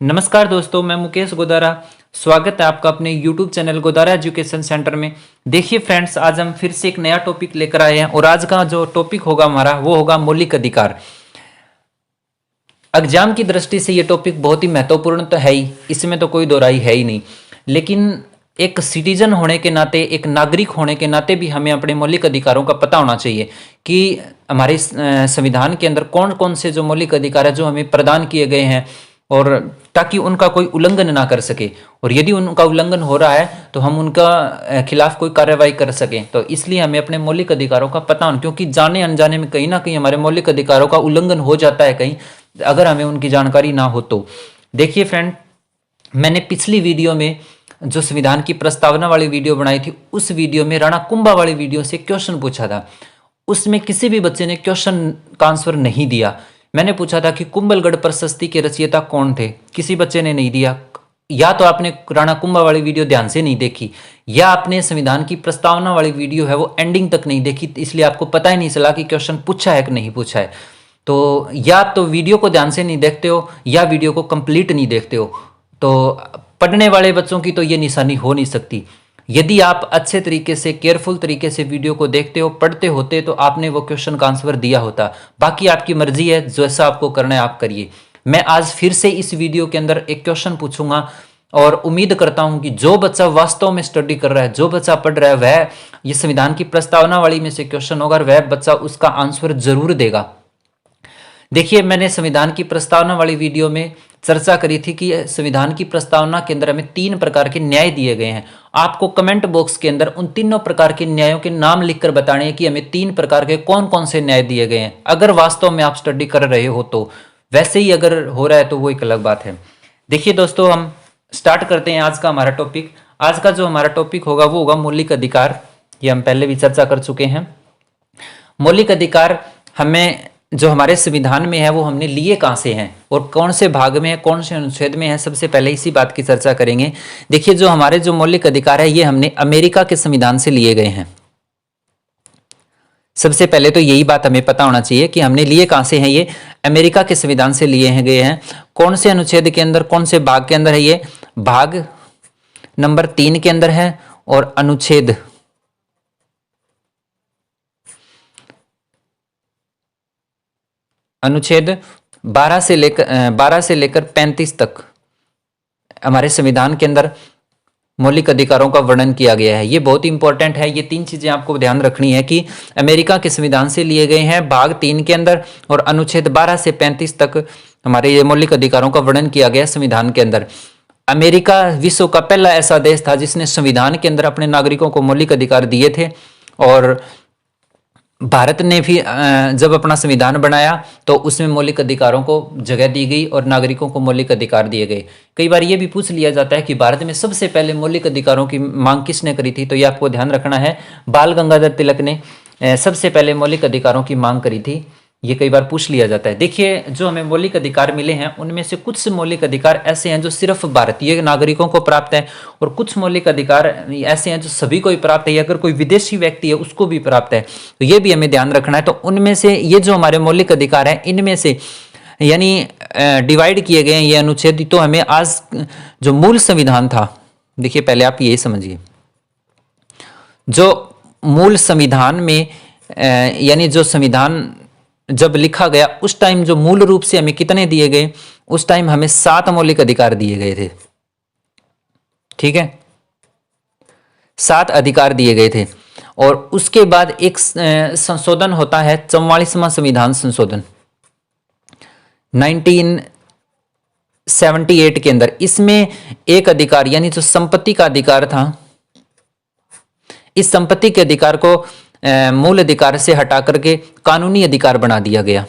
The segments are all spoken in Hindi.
नमस्कार दोस्तों, मैं मुकेश गोदारा। स्वागत है आपका अपने YouTube channel Godara education centre में। देखिए फ्रेंड्स, आज हम फिर से एक नया टॉपिक लेकर आए हैं और आज का जो टॉपिक होगा हमारा वो होगा मौलिक अधिकार। एग्जाम की दृष्टि से ये टॉपिक बहुत ही महत्वपूर्ण तो है ही, इसमें तो कोई दो राय है ही नहीं। लेकिन एक सिटीजन होने के नाते, एक नागरिक होने के नाते भी हमें अपने मौलिक अधिकारों का पता होना चाहिए कि हमारे संविधान के अंदर कौन कौन से जो मौलिक अधिकार है जो हमें प्रदान किए गए हैं, और ताकि उनका कोई उल्लंघन ना कर सके, और यदि उनका उल्लंघन हो रहा है तो हम उनका खिलाफ कोई कार्रवाई कर सकें। तो इसलिए हमें अपने मौलिक अधिकारों का पता होना, क्योंकि जाने अनजाने में कहीं ना कहीं हमारे मौलिक अधिकारों का उल्लंघन हो जाता है कहीं, अगर हमें उनकी जानकारी ना हो तो। देखिए फ्रेंड, मैंने पिछली वीडियो में जो संविधान की प्रस्तावना वाली वीडियो बनाई थी, उस वीडियो में राणा कुंभा वाली वीडियो से क्वेश्चन पूछा था। उसमें किसी भी बच्चे ने क्वेश्चन का आंसर नहीं दिया। मैंने पूछा था कि कुंभलगढ़ प्रशस्ति के रचयिता कौन थे, किसी बच्चे ने नहीं दिया। या तो आपने राणा कुंभा वाली वीडियो ध्यान से नहीं देखी, या आपने संविधान की प्रस्तावना वाली वीडियो है वो एंडिंग तक नहीं देखी, इसलिए आपको पता ही नहीं चला कि क्वेश्चन पूछा है कि नहीं पूछा है। तो या तो वीडियो को ध्यान से नहीं देखते हो, या वीडियो को कंप्लीट नहीं देखते हो। तो पढ़ने वाले बच्चों की तो ये निशानी हो नहीं सकती। यदि आप अच्छे तरीके से, केयरफुल तरीके से वीडियो को देखते हो, पढ़ते होते, तो आपने वो क्वेश्चन का आंसर दिया होता। बाकी आपकी मर्जी है, जैसा आपको करना है आप करिए। मैं आज फिर से इस वीडियो के अंदर एक क्वेश्चन पूछूंगा, और उम्मीद करता हूं कि जो बच्चा वास्तव में स्टडी कर रहा है, जो बच्चा पढ़ रहा है, वह ये संविधान की प्रस्तावना वाली में से क्वेश्चन होगा, वह बच्चा उसका आंसर जरूर देगा। देखिए, मैंने संविधान की प्रस्तावना वाली वीडियो में चर्चा करी थी कि संविधान की प्रस्तावना के अंदर हमें 3 प्रकार के न्याय दिए गए हैं। आपको कमेंट बॉक्स के अंदर उन तीनों प्रकार के न्यायों के नाम लिखकर बताने हैं कि हमें 3 प्रकार के कौन कौन से न्याय दिए गए हैं, अगर वास्तव में आप स्टडी कर रहे हो तो। वैसे ही अगर हो रहा है तो वो एक अलग बात है। देखिए दोस्तों, हम स्टार्ट करते हैं आज का हमारा टॉपिक। आज का जो हमारा टॉपिक होगा वो होगा मौलिक अधिकार। ये हम पहले भी चर्चा कर चुके हैं। मौलिक अधिकार हमें जो हमारे संविधान में है वो हमने लिए कहाँ से हैं, और कौन से भाग में है, कौन से अनुच्छेद में है, सबसे पहले इसी बात की चर्चा करेंगे। देखिए, जो हमारे जो मौलिक अधिकार है ये हमने अमेरिका के संविधान से लिए गए हैं। सबसे पहले तो यही बात हमें पता होना चाहिए कि हमने लिए कहाँ से हैं। ये अमेरिका के संविधान से लिए गए हैं। कौन से अनुच्छेद के अंदर, कौन से भाग के अंदर है? ये भाग नंबर 3 के अंदर है, और अनुच्छेद अनुच्छेद 12 से लेकर 35 तक हमारे संविधान के अंदर मौलिक अधिकारों का वर्णन किया गया है। ये बहुत इंपॉर्टेंट है। ये 3 चीजें आपको ध्यान रखनी है कि अमेरिका के संविधान से लिए गए हैं, भाग 3 के अंदर, और अनुच्छेद 12 से 35 तक हमारे ये मौलिक अधिकारों का वर्णन किया गया संविधान के अंदर। अमेरिका विश्व का पहला ऐसा देश था जिसने संविधान के अंदर अपने नागरिकों को मौलिक अधिकार दिए थे, और भारत ने भी जब अपना संविधान बनाया तो उसमें मौलिक अधिकारों को जगह दी गई और नागरिकों को मौलिक अधिकार दिए गए। कई बार ये भी पूछ लिया जाता है कि भारत में सबसे पहले मौलिक अधिकारों की मांग किसने करी थी, तो ये आपको ध्यान रखना है, बाल गंगाधर तिलक ने सबसे पहले मौलिक अधिकारों की मांग करी थी। ये कई बार पूछ लिया जाता है। देखिए, जो हमें मौलिक अधिकार मिले हैं उनमें से कुछ मौलिक अधिकार ऐसे हैं जो सिर्फ भारतीय नागरिकों को प्राप्त है, और कुछ मौलिक अधिकार ऐसे हैं जो सभी को ही प्राप्त है, या अगर कोई विदेशी व्यक्ति है उसको भी प्राप्त है। तो ये भी हमें ध्यान रखना है। तो उनमें से ये जो हमारे मौलिक अधिकार हैं, इनमें से यानी डिवाइड किए गए हैं ये अनुच्छेद। तो हमें आज जो मूल संविधान था, देखिए पहले आप ये समझिए, जो मूल संविधान में यानी जो संविधान जब लिखा गया उस टाइम जो मूल रूप से हमें कितने दिए गए, उस टाइम हमें 7 मौलिक अधिकार दिए गए थे। ठीक है, 7 अधिकार दिए गए थे। और उसके बाद एक संशोधन होता है, 44वां संविधान संशोधन 1978 के अंदर। इसमें एक अधिकार यानी जो संपत्ति का अधिकार था, इस संपत्ति के अधिकार को मूल अधिकार से हटा करके कानूनी अधिकार बना दिया गया।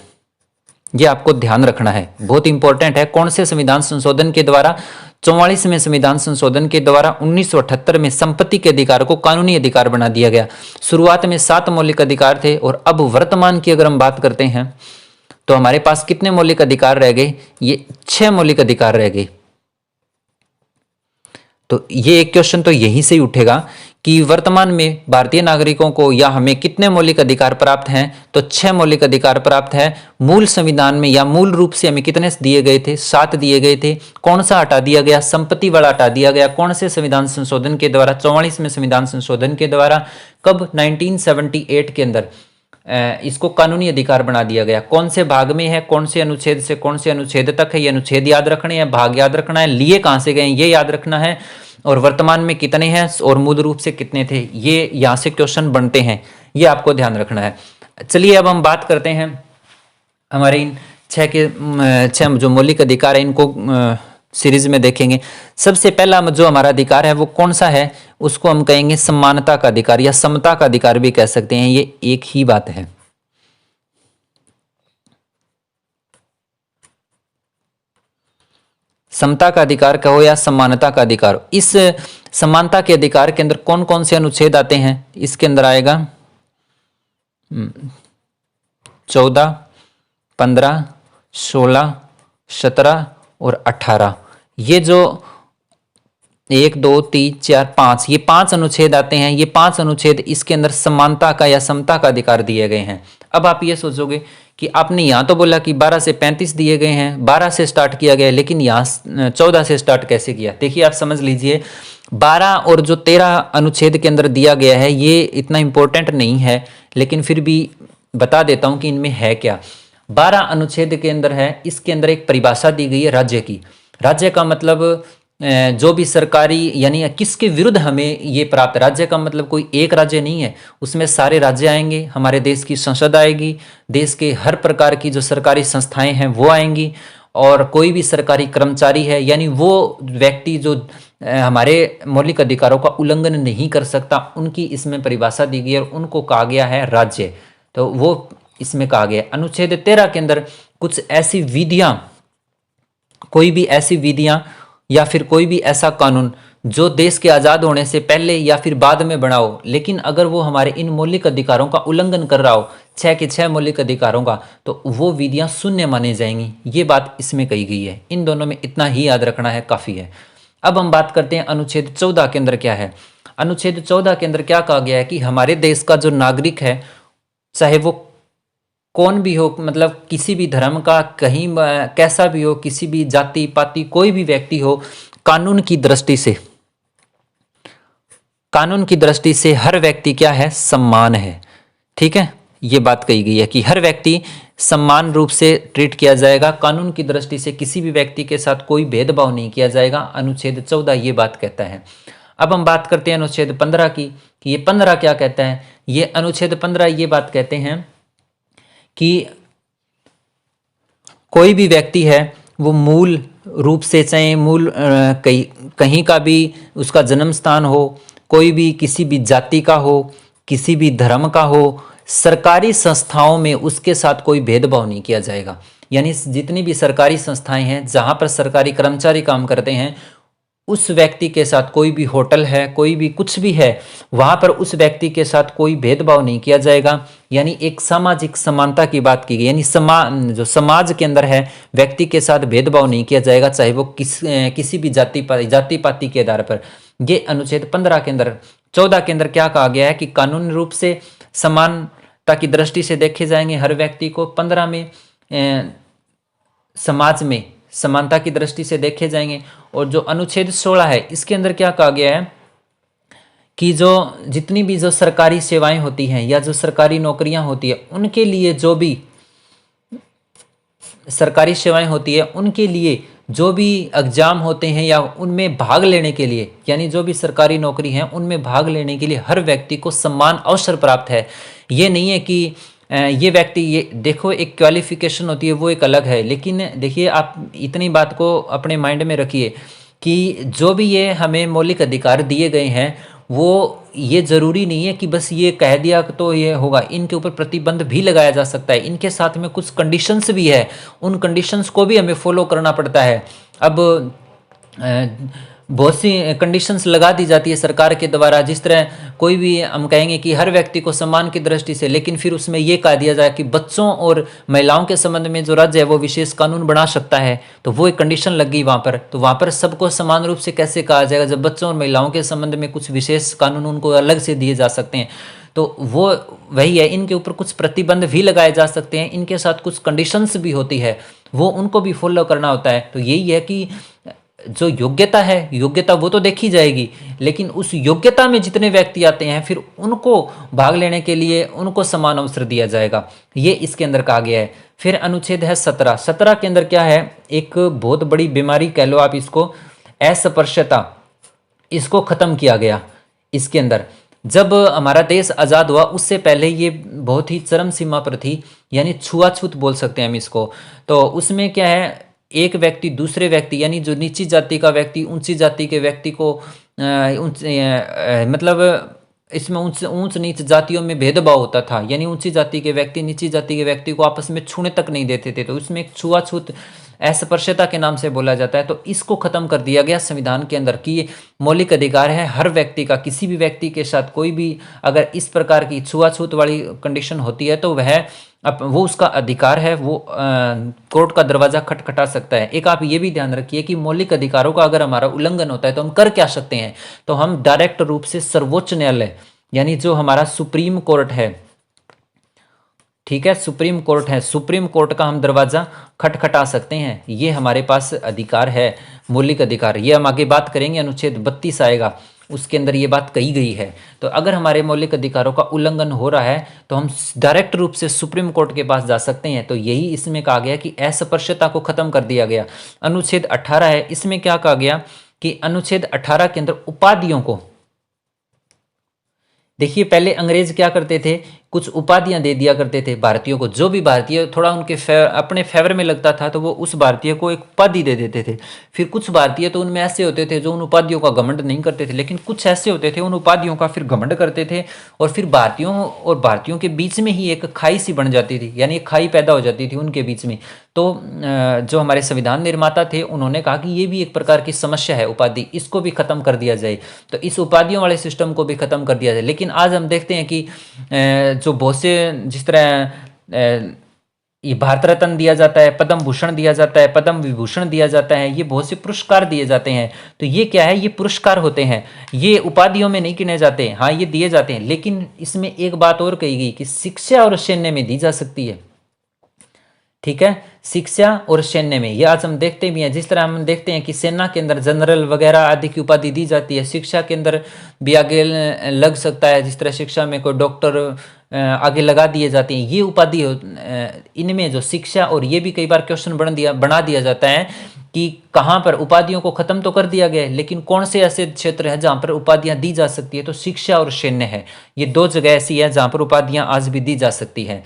ये आपको ध्यान रखना है, बहुत इंपॉर्टेंट है। कौन से संविधान संशोधन के द्वारा? 44वें संविधान संशोधन के द्वारा 1978 में संपत्ति के अधिकार को कानूनी अधिकार बना दिया गया। शुरुआत में 7 मौलिक अधिकार थे, और अब वर्तमान की अगर हम बात करते हैं तो हमारे पास कितने मौलिक अधिकार रह गए? ये 6 मौलिक अधिकार रह गए। तो ये एक क्वेश्चन तो यहीं से ही उठेगा कि वर्तमान में भारतीय नागरिकों को या हमें कितने मौलिक अधिकार प्राप्त हैं, तो 6 मौलिक अधिकार प्राप्त है। मूल संविधान में या मूल रूप से हमें कितने दिए गए थे? 7 दिए गए थे। कौन सा हटा दिया गया? संपत्ति वाला हटा दिया गया। कौन से संविधान संशोधन के द्वारा? 44वें संविधान संशोधन के द्वारा। कब? 1978 के अंदर इसको कानूनी अधिकार बना दिया गया। कौन से भाग में है, कौन से अनुच्छेद से कौन से अनुच्छेद तक है, ये अनुच्छेद याद रखने हैं, भाग याद रखना है, लिए कहां से गए ये याद रखना है, और वर्तमान में कितने हैं और मूल रूप से कितने थे, ये यहां से क्वेश्चन बनते हैं, ये आपको ध्यान रखना है। चलिए अब हम बात करते हैं हमारे इन 6 जो मौलिक अधिकार है, इनको सीरीज में देखेंगे। सबसे पहला जो हमारा अधिकार है वो कौन सा है? उसको हम कहेंगे समानता का अधिकार या समता का अधिकार भी कह सकते हैं, ये एक ही बात है। समता का अधिकार कहो या समानता का अधिकार। इस समानता के अधिकार के अंदर कौन कौन से अनुच्छेद आते हैं? इसके अंदर आएगा 14, 15, 16, 17 और 18। ये जो 1, 2, 3, 4, 5 ये 5 अनुच्छेद आते हैं। ये 5 अनुच्छेद इसके अंदर समानता का या समता का अधिकार दिए गए हैं। अब आप ये सोचोगे कि आपने यहाँ तो बोला कि 12 से 35 दिए गए हैं, 12 से स्टार्ट किया गया, लेकिन यहाँ 14 से स्टार्ट कैसे किया? देखिए आप समझ लीजिए, 12 और जो 13 अनुच्छेद के अंदर दिया गया है ये इतना इंपॉर्टेंट नहीं है, लेकिन फिर भी बता देता हूँ कि इनमें है क्या। 12 अनुच्छेद के अंदर है, इसके अंदर एक परिभाषा दी गई है राज्य की। राज्य का मतलब जो भी सरकारी यानी किसके विरुद्ध हमें ये प्राप्त। राज्य का मतलब कोई एक राज्य नहीं है, उसमें सारे राज्य आएंगे, हमारे देश की संसद आएगी, देश के हर प्रकार की जो सरकारी संस्थाएं हैं वो आएंगी, और कोई भी सरकारी कर्मचारी है यानी वो व्यक्ति जो हमारे मौलिक अधिकारों का उल्लंघन नहीं कर सकता, उनकी इसमें परिभाषा दी गई है और उनको कहा गया है राज्य। तो वो इसमें कहा गया। अनुच्छेद 13 के अंदर कुछ ऐसी विधियां, कोई भी ऐसी विधियां या फिर कोई भी ऐसा कानून जो देश के आज़ाद होने से पहले या फिर बाद में बना हो, लेकिन अगर वो हमारे इन मौलिक अधिकारों का उल्लंघन कर रहा हो, 6 के 6 मौलिक अधिकारों का, तो वो विधियां शून्य मानी जाएंगी। ये बात इसमें कही गई है। इन दोनों में इतना ही याद रखना है, काफ़ी है। अब हम बात करते हैं अनुच्छेद 14 के अंदर क्या है। अनुच्छेद 14 के अंदर क्या कहा गया है कि हमारे देश का जो नागरिक है, चाहे वो कौन भी हो, मतलब किसी भी धर्म का, कहीं कैसा भी हो, किसी भी जाति पाति कोई भी व्यक्ति हो, कानून की दृष्टि से हर व्यक्ति क्या है? सम्मान है। ठीक है, ये बात कही गई है कि हर व्यक्ति समान रूप से ट्रीट किया जाएगा। कानून की दृष्टि से किसी भी व्यक्ति के साथ कोई भेदभाव नहीं किया जाएगा। अनुच्छेद 14 ये बात कहता है। अब हम बात करते हैं अनुच्छेद 15 की, कि ये 15 क्या कहता है। ये अनुच्छेद 15 ये बात कहते हैं कि कोई भी व्यक्ति है वो मूल रूप से, चाहे कहीं का भी उसका जन्म स्थान हो, कोई भी किसी भी जाति का हो, किसी भी धर्म का हो, सरकारी संस्थाओं में उसके साथ कोई भेदभाव नहीं किया जाएगा। यानी जितनी भी सरकारी संस्थाएं हैं जहां पर सरकारी कर्मचारी काम करते हैं, उस व्यक्ति के साथ, कोई भी होटल है, कोई भी कुछ भी है, वहां पर उस व्यक्ति के साथ कोई भेदभाव नहीं किया जाएगा। यानी एक सामाजिक समानता की बात की गई, यानी जो समाज के अंदर है व्यक्ति के साथ भेदभाव नहीं किया जाएगा, चाहे वो किसी भी जाति पाति के आधार पर। ये अनुच्छेद 15 के अंदर। 14 के अंदर क्या कहा गया है कि कानूनी रूप से समानता की दृष्टि से देखे जाएंगे हर व्यक्ति को। 15 में समाज में समानता की दृष्टि से देखे जाएंगे। और जो अनुच्छेद 16 है इसके अंदर क्या कहा गया है कि जो जितनी भी जो सरकारी सेवाएं होती हैं या जो सरकारी नौकरियां होती है, उनके लिए जो भी सरकारी सेवाएं होती है, उनके लिए जो भी एग्जाम होते हैं या उनमें भाग लेने के लिए, यानी जो भी सरकारी नौकरी है उनमें भाग लेने के लिए हर व्यक्ति को समान अवसर प्राप्त है। ये नहीं है कि ये व्यक्ति, ये देखो एक क्वालिफिकेशन होती है वो एक अलग है, लेकिन देखिए आप इतनी बात को अपने माइंड में रखिए कि जो भी ये हमें मौलिक अधिकार दिए गए हैं वो ये ज़रूरी नहीं है कि बस ये कह दिया तो ये होगा। इनके ऊपर प्रतिबंध भी लगाया जा सकता है। इनके साथ में कुछ कंडीशंस भी है, उन कंडीशंस को भी हमें फॉलो करना पड़ता है। अब बहुत सी कंडीशंस लगा दी जाती है सरकार के द्वारा, जिस तरह कोई भी हम कहेंगे कि हर व्यक्ति को सम्मान की दृष्टि से, लेकिन फिर उसमें ये कहा दिया जाए कि बच्चों और महिलाओं के संबंध में जो राज्य है वो विशेष कानून बना सकता है। तो वो एक कंडीशन लग गई वहाँ पर। तो वहाँ पर सबको समान रूप से कैसे कहा जाएगा जब बच्चों और महिलाओं के संबंध में कुछ विशेष कानून उनको अलग से दिए जा सकते हैं। तो वो वही है, इनके ऊपर कुछ प्रतिबंध भी लगाए जा सकते हैं, इनके साथ कुछ कंडीशंस भी होती है, वो उनको भी फॉलो करना होता है। तो यही है कि जो योग्यता है, योग्यता वो तो देखी जाएगी, लेकिन उस योग्यता में जितने व्यक्ति आते हैं फिर उनको भाग लेने के लिए उनको समान अवसर दिया जाएगा, ये इसके अंदर कहा गया है। फिर अनुच्छेद है 17। 17 के अंदर क्या है, एक बहुत बड़ी बीमारी कह लो आप इसको, अस्पृश्यता, इसको खत्म किया गया। इसके अंदर जब हमारा देश आज़ाद हुआ उससे पहले ये बहुत ही चरम सीमा पर थी, यानी छुआछूत बोल सकते हैं हम इसको। तो उसमें क्या है, एक व्यक्ति दूसरे व्यक्ति, यानी जो नीची जाति का व्यक्ति ऊंची जाति के व्यक्ति को मतलब इसमें ऊंच नीच जातियों में भेदभाव होता था, यानी ऊंची जाति के व्यक्ति नीची जाति के व्यक्ति को आपस में छूने तक नहीं देते थे। तो इसमें एक छुआछूत अस्पृश्यता के नाम से बोला जाता है। तो इसको खत्म कर दिया गया संविधान के अंदर कि ये मौलिक अधिकार है हर व्यक्ति का। किसी भी व्यक्ति के साथ कोई भी अगर इस प्रकार की छुआछूत वाली कंडीशन होती है तो वह वो उसका अधिकार है, वो कोर्ट का दरवाजा खटखटा सकता है। एक आप ये भी ध्यान रखिए कि मौलिक अधिकारों का अगर हमारा उल्लंघन होता है तो हम कर क्या सकते हैं, तो हम डायरेक्ट रूप से सर्वोच्च न्यायालय, यानी जो हमारा सुप्रीम कोर्ट है, ठीक है, सुप्रीम कोर्ट है, सुप्रीम कोर्ट का हम दरवाजा खटखटा सकते हैं। ये हमारे पास अधिकार है, मौलिक अधिकार। ये हम आगे बात करेंगे, अनुच्छेद 32 आएगा, उसके अंदर ये बात कही गई है। तो अगर हमारे मौलिक अधिकारों का उल्लंघन हो रहा है तो हम डायरेक्ट रूप से सुप्रीम कोर्ट के पास जा सकते हैं। तो यही इसमें कहा गया कि अस्पृश्यता को खत्म कर दिया गया। अनुच्छेद 18 है, इसमें क्या कहा गया कि अनुच्छेद 18 के अंदर उपाधियों को, देखिए पहले अंग्रेज क्या करते थे, कुछ उपाधियां दे दिया करते थे भारतीयों को। जो भी भारतीय थोड़ा उनके अपने फेवर में लगता था तो वो उस भारतीय को एक उपाधि दे देते थे। फिर कुछ भारतीय तो उनमें ऐसे होते थे जो उन उपाधियों का घमंड नहीं करते थे, लेकिन कुछ ऐसे होते थे उन उपाधियों का फिर घमंड करते थे, और फिर भारतीयों और भारतीयों के बीच में ही एक खाई सी बन जाती थी, यानी एक खाई पैदा हो जाती थी उनके बीच में। तो जो हमारे संविधान निर्माता थे उन्होंने कहा कि ये भी एक प्रकार की समस्या है उपाधि, इसको भी खत्म कर दिया जाए। तो इस उपाधियों वाले सिस्टम को भी खत्म कर दिया जाए। लेकिन आज हम देखते हैं कि जो बहुत से, जिस तरह ये भारत रत्न दिया जाता है, पद्म भूषण दिया जाता है, पद्म विभूषण दिया जाता है, ये बहुत से पुरस्कार दिए जाते हैं। तो ये क्या है, ये पुरस्कार होते हैं, ये उपाधियों में नहीं गिने जाते। हाँ ये दिए जाते हैं, लेकिन इसमें एक बात और कही गई कि शिक्षा और सैन्य में दी जा सकती है। ठीक है, शिक्षा और सैन्य में, ये आज हम देखते भी हैं। जिस तरह हम देखते हैं कि सेना के अंदर जनरल वगैरह आदि की उपाधि दी जाती है, शिक्षा के अंदर भी आगे लग सकता है। जिस तरह शिक्षा में कोई डॉक्टर आगे लगा दिए जाते हैं, ये उपाधि इनमें जो शिक्षा, और ये भी कई बार क्वेश्चन बना दिया जाता है कि कहाँ पर उपाधियों को खत्म तो कर दिया गया है, लेकिन कौन से ऐसे क्षेत्र हैं जहाँ पर उपाधियाँ दी जा सकती है, तो शिक्षा और सैन्य है। ये दो जगह ऐसी है जहाँ पर उपाधियाँ आज भी दी जा सकती है।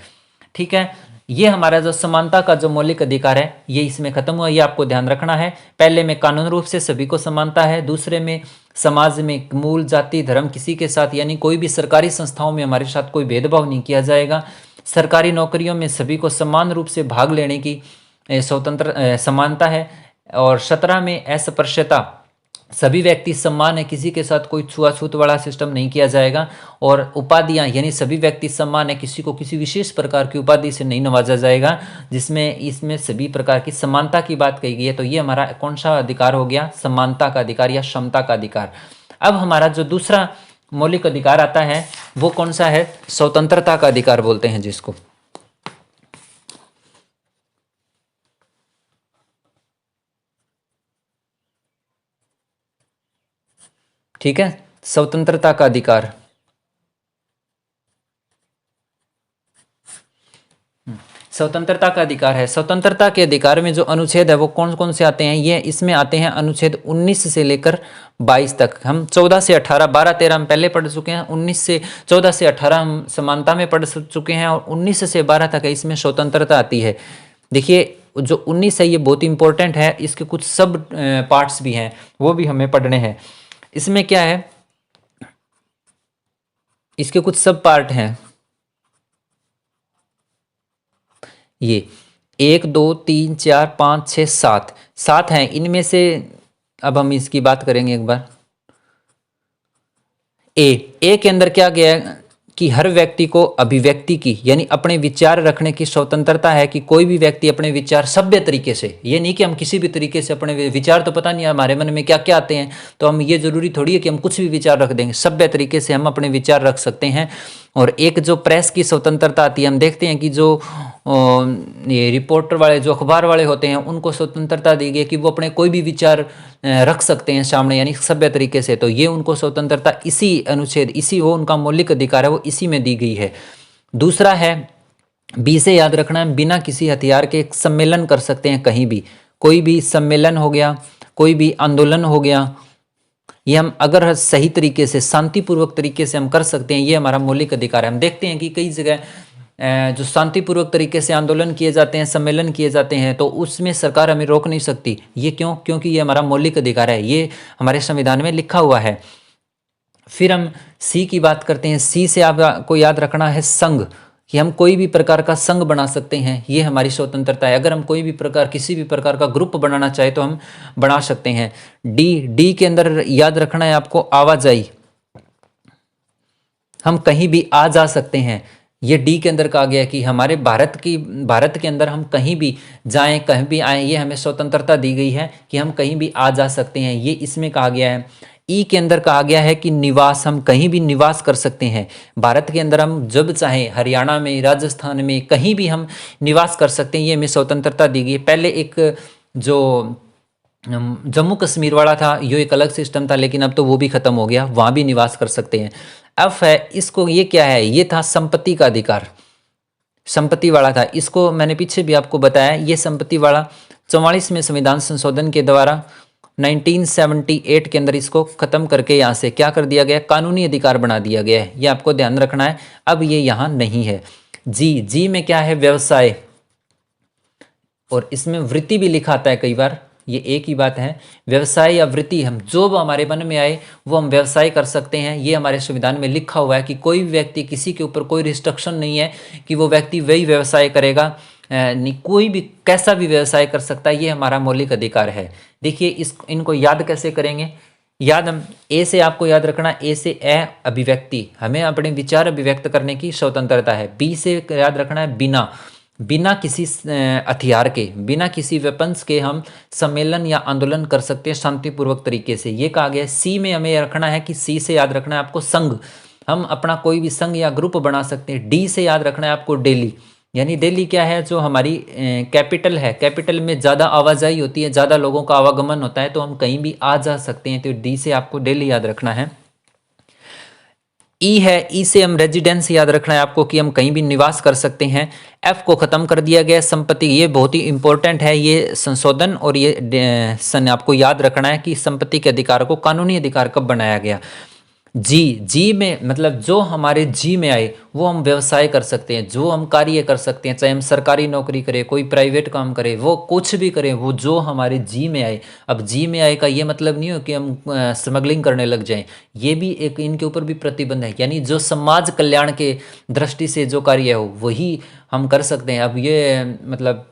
ठीक है, ये हमारा जो समानता का जो मौलिक अधिकार है ये इसमें खत्म हुआ, ये आपको ध्यान रखना है। पहले में कानून रूप से सभी को समानता है, दूसरे में समाज में मूल जाति धर्म किसी के साथ, यानी कोई भी सरकारी संस्थाओं में हमारे साथ कोई भेदभाव नहीं किया जाएगा। सरकारी नौकरियों में सभी को समान रूप से भाग लेने की स्वतंत्र समानता है। और 17 में अस्पृश्यता, सभी व्यक्ति समान है, किसी के साथ कोई छुआछूत वाला सिस्टम नहीं किया जाएगा। और उपाधियां, यानी सभी व्यक्ति समान है, किसी को किसी विशेष प्रकार की उपाधि से नहीं नवाजा जाएगा, जिसमें इसमें सभी प्रकार की समानता की बात कही गई है। तो ये हमारा कौन सा अधिकार हो गया, समानता का अधिकार या क्षमता का अधिकार। अब हमारा जो दूसरा मौलिक अधिकार आता है वो कौन सा है, स्वतंत्रता का अधिकार बोलते हैं जिसको। ठीक है, स्वतंत्रता का अधिकार। स्वतंत्रता का अधिकार है। स्वतंत्रता के अधिकार में जो अनुच्छेद है वो कौन कौन से आते हैं, ये इसमें आते हैं अनुच्छेद 19 से लेकर 22 तक। हम 14 से 18, 12 13 हम पहले पढ़ चुके हैं, 14 से 18 हम समानता में पढ़ चुके हैं, और 19 से 12 तक है इसमें स्वतंत्रता आती है। देखिए जो 19 है ये बहुत इंपॉर्टेंट है, इसके कुछ सब पार्ट्स भी हैं वो भी हमें पढ़ने हैं। इसमें क्या है, इसके कुछ सब पार्ट हैं, ये 1 2 3 4 5 6 7 7 हैं। इनमें से अब हम इसकी बात करेंगे एक बार। ए के अंदर क्या गया है कि हर व्यक्ति को अभिव्यक्ति की यानी अपने विचार रखने की स्वतंत्रता है, कि कोई भी व्यक्ति अपने विचार सभ्य तरीके से, ये नहीं कि हम किसी भी तरीके से अपने विचार, तो पता नहीं हमारे मन में क्या क्या आते हैं, तो हम ये जरूरी थोड़ी है कि हम कुछ भी विचार रख देंगे, सभ्य तरीके से हम अपने विचार रख सकते हैं। और एक जो प्रेस की स्वतंत्रता आती है, हम देखते हैं कि जो ये रिपोर्टर वाले, जो अखबार वाले होते हैं, उनको स्वतंत्रता दी गई कि वो अपने कोई भी विचार रख सकते हैं सामने, यानी सभ्य तरीके से। तो ये उनको स्वतंत्रता इसी अनुच्छेद, इसी वो उनका मौलिक अधिकार है, वो इसी में दी गई है। दूसरा है बी से याद रखना है, बिना किसी हथियार के एक सम्मेलन कर सकते हैं कहीं भी, कोई भी सम्मेलन हो गया, कोई भी आंदोलन हो गया, ये हम अगर सही तरीके से शांतिपूर्वक तरीके से हम कर सकते हैं, ये हमारा मौलिक अधिकार है। हम देखते हैं कि कई जगह जो शांतिपूर्वक तरीके से आंदोलन किए जाते हैं, सम्मेलन किए जाते हैं, तो उसमें सरकार हमें रोक नहीं सकती। ये क्यों? क्योंकि ये हमारा मौलिक अधिकार है, ये हमारे संविधान में लिखा हुआ है। फिर हम सी की बात करते हैं। सी से आपको याद रखना है संघ, कि हम कोई भी प्रकार का संघ बना सकते हैं, ये हमारी स्वतंत्रता है। अगर हम कोई भी प्रकार, किसी भी प्रकार का ग्रुप बनाना चाहे तो हम बना सकते हैं। डी के अंदर याद रखना है आपको आवाजाही, हम कहीं भी आ जा सकते हैं। ये डी के अंदर कहा गया है कि हमारे भारत के अंदर हम कहीं भी जाएं, कहीं भी आएं, ये हमें स्वतंत्रता दी गई है कि हम कहीं भी आ जा सकते हैं, ये इसमें कहा गया है। ई के अंदर कहा गया है कि निवास, हम कहीं भी निवास कर सकते हैं भारत के अंदर, हम जब चाहें हरियाणा में, राजस्थान में, कहीं भी हम निवास कर सकते हैं, ये हमें स्वतंत्रता दी गई है। पहले एक जो जम्मू कश्मीर वाला था, ये एक अलग सिस्टम था, लेकिन अब तो वो भी खत्म हो गया, वहाँ भी निवास कर सकते हैं। एफ है, इसको ये क्या है, ये था संपत्ति का अधिकार, संपत्ति वाला था। इसको मैंने पीछे भी आपको बताया, ये संपत्ति वाला 44वें संविधान संशोधन के द्वारा 1978 के अंदर इसको खत्म करके यहाँ से क्या कर दिया गया, कानूनी अधिकार बना दिया गया है, ये आपको ध्यान रखना है। अब ये यहाँ नहीं है। जी में क्या है, व्यवसाय, और इसमें वृत्ति भी लिखा आता है कई बार, ये एक ही बात है। व्यवसाय या वृत्ति, हम जो हमारे मन में आए वो हम व्यवसाय कर सकते हैं, ये हमारे संविधान में लिखा हुआ है कि कोई भी व्यक्ति, किसी के ऊपर कोई रिस्ट्रिक्शन नहीं है कि वो व्यक्ति वही व्यवसाय करेगा, नहीं, कोई भी कैसा भी व्यवसाय कर सकता है, ये हमारा मौलिक अधिकार है। देखिए इनको याद कैसे करेंगे, याद हम ए से आपको याद रखना, ए से अभिव्यक्ति, हमें अपने विचार अभिव्यक्त करने की स्वतंत्रता है। बी से याद रखना है बिना किसी हथियार के, बिना किसी वेपन्स के हम सम्मेलन या आंदोलन कर सकते हैं शांतिपूर्वक तरीके से, ये कहा गया है। सी में हमें रखना है कि सी से याद रखना है आपको संघ, हम अपना कोई भी संघ या ग्रुप बना सकते हैं। डी से याद रखना है आपको दिल्ली, यानी दिल्ली क्या है, जो हमारी कैपिटल है, कैपिटल में ज़्यादा आवाजाही होती है, ज़्यादा लोगों का आवागमन होता है, तो हम कहीं भी आ जा सकते हैं, तो डी से आपको दिल्ली याद रखना है। ई है, ई से हम रेजिडेंस याद रखना है आपको, कि हम कहीं भी निवास कर सकते हैं। एफ को खत्म कर दिया गया, संपत्ति, ये बहुत ही इंपॉर्टेंट है ये संशोधन, और ये सन आपको याद रखना है कि संपत्ति के अधिकार को कानूनी अधिकार कब बनाया गया। जी में मतलब जो हमारे जी में आए वो हम व्यवसाय कर सकते हैं, जो हम कार्य कर सकते हैं, चाहे हम सरकारी नौकरी करें, कोई प्राइवेट काम करें, वो कुछ भी करें, वो जो हमारे जी में आए। अब जी में आए का ये मतलब नहीं हो कि हम स्मगलिंग करने लग जाएं, ये भी एक, इनके ऊपर भी प्रतिबंध है, यानी जो समाज कल्याण के दृष्टि से जो कार्य हो वही हम कर सकते हैं। अब ये मतलब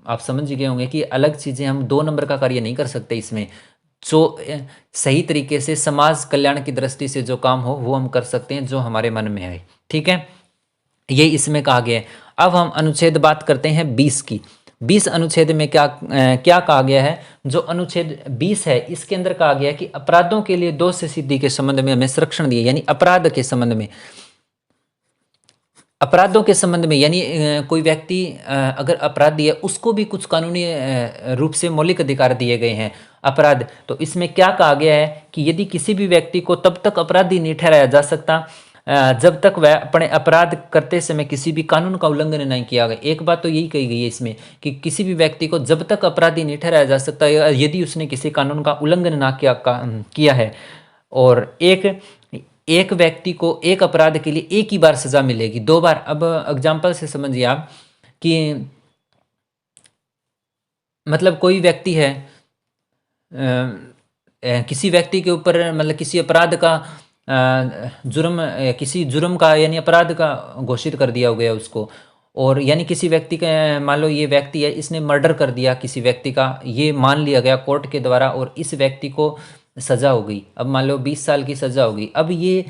आप समझ गए होंगे कि अलग चीज़ें हम 2 नंबर का कार्य नहीं कर सकते, इसमें जो सही तरीके से समाज कल्याण की दृष्टि से जो काम हो वो हम कर सकते हैं, जो हमारे मन में आए, ठीक है, ये इसमें कहा गया है। अब हम अनुच्छेद बात करते हैं 20 की। 20 अनुच्छेद में क्या कहा गया है, जो अनुच्छेद 20 है इसके अंदर कहा गया है कि अपराधों के लिए दोष से सिद्धि के संबंध में हमें संरक्षण दिए, यानी अपराध के संबंध में, अपराधों के संबंध में, यानी कोई व्यक्ति अगर अपराधी है उसको भी कुछ कानूनी रूप से मौलिक अधिकार दिए गए हैं। अपराध, तो इसमें क्या कहा गया है कि यदि किसी भी व्यक्ति को तब तक अपराधी नहीं ठहराया जा सकता जब तक वह अपने अपराध करते समय किसी भी कानून का उल्लंघन नहीं किया गया। एक बात तो यही कही गई है इसमें कि किसी भी व्यक्ति को जब तक अपराधी नहीं ठहराया जा सकता यदि उसने किसी कानून का उल्लंघन ना किया है। और एक व्यक्ति को एक अपराध के लिए एक ही बार सजा मिलेगी, 2 बार। अब एग्जाम्पल से समझिए आप कि मतलब कोई व्यक्ति है, किसी व्यक्ति के ऊपर मतलब किसी अपराध का किसी जुर्म का यानी अपराध का घोषित कर दिया गया उसको, और यानी किसी व्यक्ति का, मान लो ये व्यक्ति है, इसने मर्डर कर दिया किसी व्यक्ति का, ये मान लिया गया कोर्ट के द्वारा और इस व्यक्ति को सज़ा हो गई। अब मान लो 20 साल की सज़ा हो गई। अब ये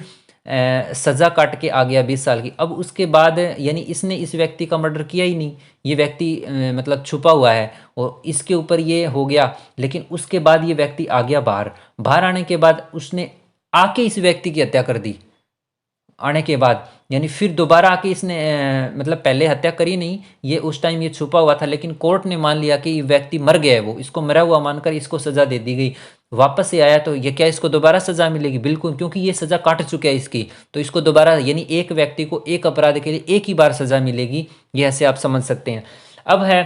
सज़ा काट के आ गया 20 साल की। अब उसके बाद यानी इसने इस व्यक्ति का मर्डर किया ही नहीं, ये व्यक्ति मतलब छुपा हुआ है और इसके ऊपर ये हो गया। लेकिन उसके बाद ये व्यक्ति आ गया बाहर, बाहर आने के बाद उसने आके इस व्यक्ति की हत्या कर दी। आने के बाद यानी फिर दोबारा आके इसने मतलब पहले हत्या करी नहीं, ये उस टाइम ये छुपा हुआ था, लेकिन कोर्ट ने मान लिया कि ये व्यक्ति मर गया है, वो इसको मरा हुआ मानकर इसको सज़ा दे दी गई। वापस से आया तो ये क्या इसको दोबारा सज़ा मिलेगी? बिल्कुल, क्योंकि ये सज़ा काट चुका है इसकी, तो इसको दोबारा यानी एक व्यक्ति को एक अपराध के लिए एक ही बार सज़ा मिलेगी। ये ऐसे आप समझ सकते हैं। अब है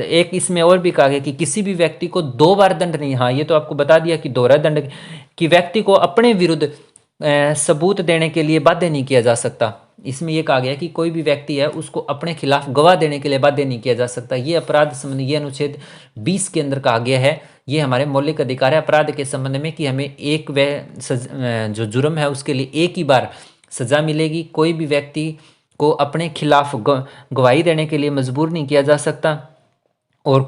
एक इसमें और भी कहा गया कि किसी भी व्यक्ति को 2 बार दंड नहीं, हाँ ये तो आपको बता दिया कि दोहरा दंड, कि व्यक्ति को अपने विरुद्ध सबूत देने के लिए बाध्य नहीं किया जा सकता। इसमें यह कहा गया कि कोई भी व्यक्ति है उसको अपने खिलाफ गवाह देने के लिए बाध्य नहीं किया जा सकता। ये अपराध संबंधी ये अनुच्छेद 20 के अंदर कहा गया है। ये हमारे मौलिक अधिकार है अपराध के संबंध में कि हमें एक जो जुर्म है उसके लिए एक ही बार सजा मिलेगी। कोई भी व्यक्ति को अपने खिलाफ गवाही देने के लिए मजबूर नहीं किया जा सकता और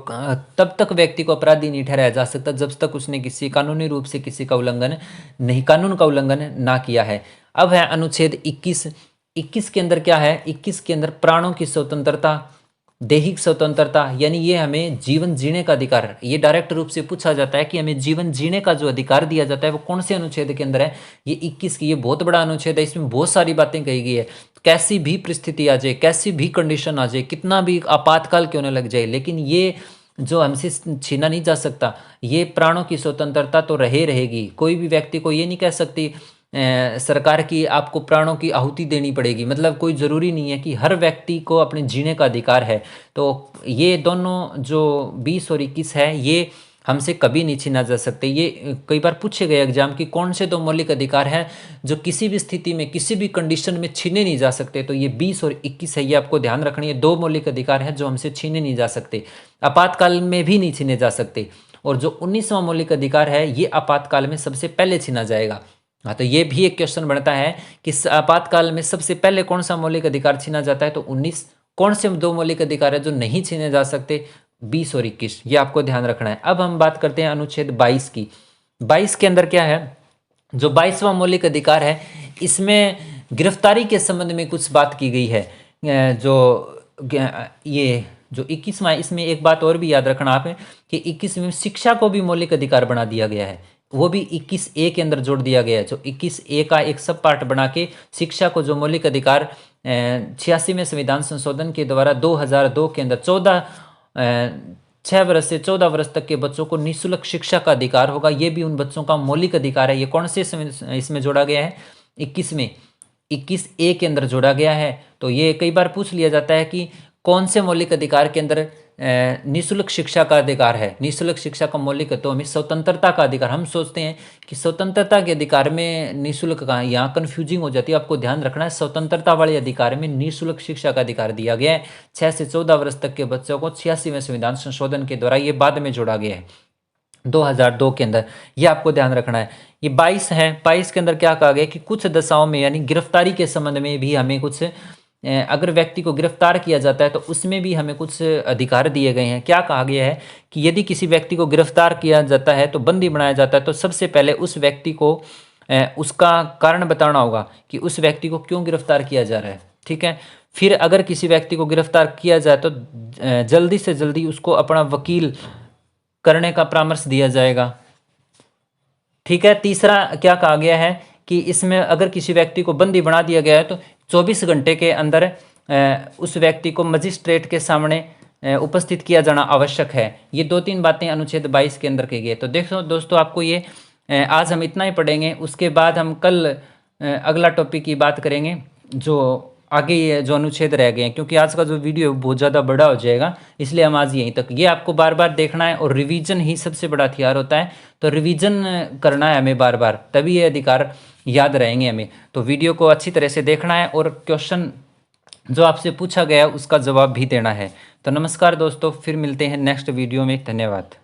तब तक व्यक्ति को अपराधी नहीं ठहराया जा सकता जब तक उसने किसी कानूनी रूप से किसी का उल्लंघन नहीं, कानून का उल्लंघन ना किया है। अब है अनुच्छेद 21 के अंदर क्या है? 21 के अंदर प्राणों की स्वतंत्रता, दैहिक स्वतंत्रता, यानी ये हमें जीवन जीने का अधिकार। ये डायरेक्ट रूप से पूछा जाता है कि हमें जीवन जीने का जो अधिकार दिया जाता है वो कौन से अनुच्छेद के अंदर है? ये 21 की, ये बहुत बड़ा अनुच्छेद है। इसमें बहुत सारी बातें कही गई है। कैसी भी परिस्थिति आ जाए, कैसी भी कंडीशन आ जाए, कितना भी आपातकाल क्यों न लग जाए, लेकिन ये जो हमसे छीना नहीं जा सकता। ये प्राणों की स्वतंत्रता तो रहेगी। कोई भी व्यक्ति को ये नहीं कह सकती सरकार की आपको प्राणों की आहुति देनी पड़ेगी, मतलब कोई ज़रूरी नहीं है कि हर व्यक्ति को अपने जीने का अधिकार है। तो ये दोनों जो 20 और 21 है ये हमसे कभी नहीं छीना जा सकते। ये कई बार पूछे गए एग्जाम की कौन से 2 मौलिक अधिकार हैं जो किसी भी स्थिति में किसी भी कंडीशन में छीने नहीं जा सकते, तो ये 20 और 21 है। ये आपको ध्यान रखनी है। 2 मौलिक अधिकार हैं जो हमसे छीने नहीं जा सकते, आपातकाल में भी नहीं छीने जा सकते। और जो 19वां मौलिक अधिकार है ये आपातकाल में सबसे पहले छीना जाएगा। हाँ, तो ये भी एक क्वेश्चन बनता है कि आपातकाल में सबसे पहले कौन सा मौलिक अधिकार छीना जाता है? तो 19। कौन से 2 मौलिक अधिकार है जो नहीं छीने जा सकते? 20 और 21। ये आपको ध्यान रखना है। अब हम बात करते हैं अनुच्छेद 22 की। 22 के अंदर क्या है? जो 22वां मौलिक अधिकार है इसमें गिरफ्तारी के संबंध में कुछ बात की गई है। ये जो 21वां है इसमें एक बात और भी याद रखना आप कि 21 में शिक्षा को भी मौलिक अधिकार बना दिया गया है। वो भी 21A के अंदर जोड़ दिया गया है। जो 21A का एक सब पार्ट बना के शिक्षा को जो मौलिक अधिकार 86वें संविधान संशोधन के द्वारा 2002 के अंदर 6 वर्ष से 14 वर्ष तक के बच्चों को निःशुल्क शिक्षा का अधिकार होगा। ये भी उन बच्चों का मौलिक अधिकार है। ये कौन से इसमें जोड़ा गया है? 21 में, 21A के अंदर जोड़ा गया है। तो ये कई बार पूछ लिया जाता है कि कौन से मौलिक अधिकार के अंदर निःशुल्क शिक्षा का अधिकार है? निःशुल्क शिक्षा का मौलिक है तो हमें स्वतंत्रता का अधिकार। हम सोचते हैं कि स्वतंत्रता के अधिकार में निःशुल्क का, यहाँ कन्फ्यूजिंग हो जाती है। आपको ध्यान रखना है स्वतंत्रता वाले अधिकार में निःशुल्क शिक्षा का अधिकार दिया गया है 6 से 14 वर्ष तक के बच्चों को 86वें संविधान संशोधन के द्वारा। ये बाद में जोड़ा गया है 2002 के अंदर। ये आपको ध्यान रखना है। ये 22 है। 22 के अंदर क्या कहा गया कि कुछ दशाओं में यानी गिरफ्तारी के संबंध में भी हमें कुछ, अगर व्यक्ति को गिरफ्तार किया जाता है तो उसमें भी हमें कुछ अधिकार दिए गए हैं। क्या कहा गया है कि यदि किसी व्यक्ति को गिरफ्तार किया जाता है तो बंदी बनाया जाता है तो सबसे पहले उस व्यक्ति को उसका कारण बताना होगा कि उस व्यक्ति को क्यों गिरफ्तार किया जा रहा है। ठीक है। फिर अगर किसी व्यक्ति को गिरफ्तार किया जाए तो जल्दी से जल्दी उसको अपना वकील करने का परामर्श दिया जाएगा। ठीक है। तीसरा क्या कहा गया है कि इसमें अगर किसी व्यक्ति को बंदी बना दिया गया है तो 24 घंटे के अंदर उस व्यक्ति को मजिस्ट्रेट के सामने उपस्थित किया जाना आवश्यक है। ये 2-3 बातें अनुच्छेद 22 के अंदर की गई है। तो देखो दोस्तों, आपको ये आज हम इतना ही पढ़ेंगे। उसके बाद हम कल अगला टॉपिक की बात करेंगे, जो आगे ये जो अनुच्छेद रह गए हैं, क्योंकि आज का जो वीडियो बहुत ज़्यादा बड़ा हो जाएगा, इसलिए हम आज यहीं तक। ये आपको बार बार देखना है और रिवीजन ही सबसे बड़ा हथियार होता है। तो रिवीजन करना है हमें बार बार, तभी ये अधिकार याद रहेंगे हमें। तो वीडियो को अच्छी तरह से देखना है और क्वेश्चन जो आपसे पूछा गया उसका जवाब भी देना है। तो नमस्कार दोस्तों, फिर मिलते हैं नेक्स्ट वीडियो में। धन्यवाद।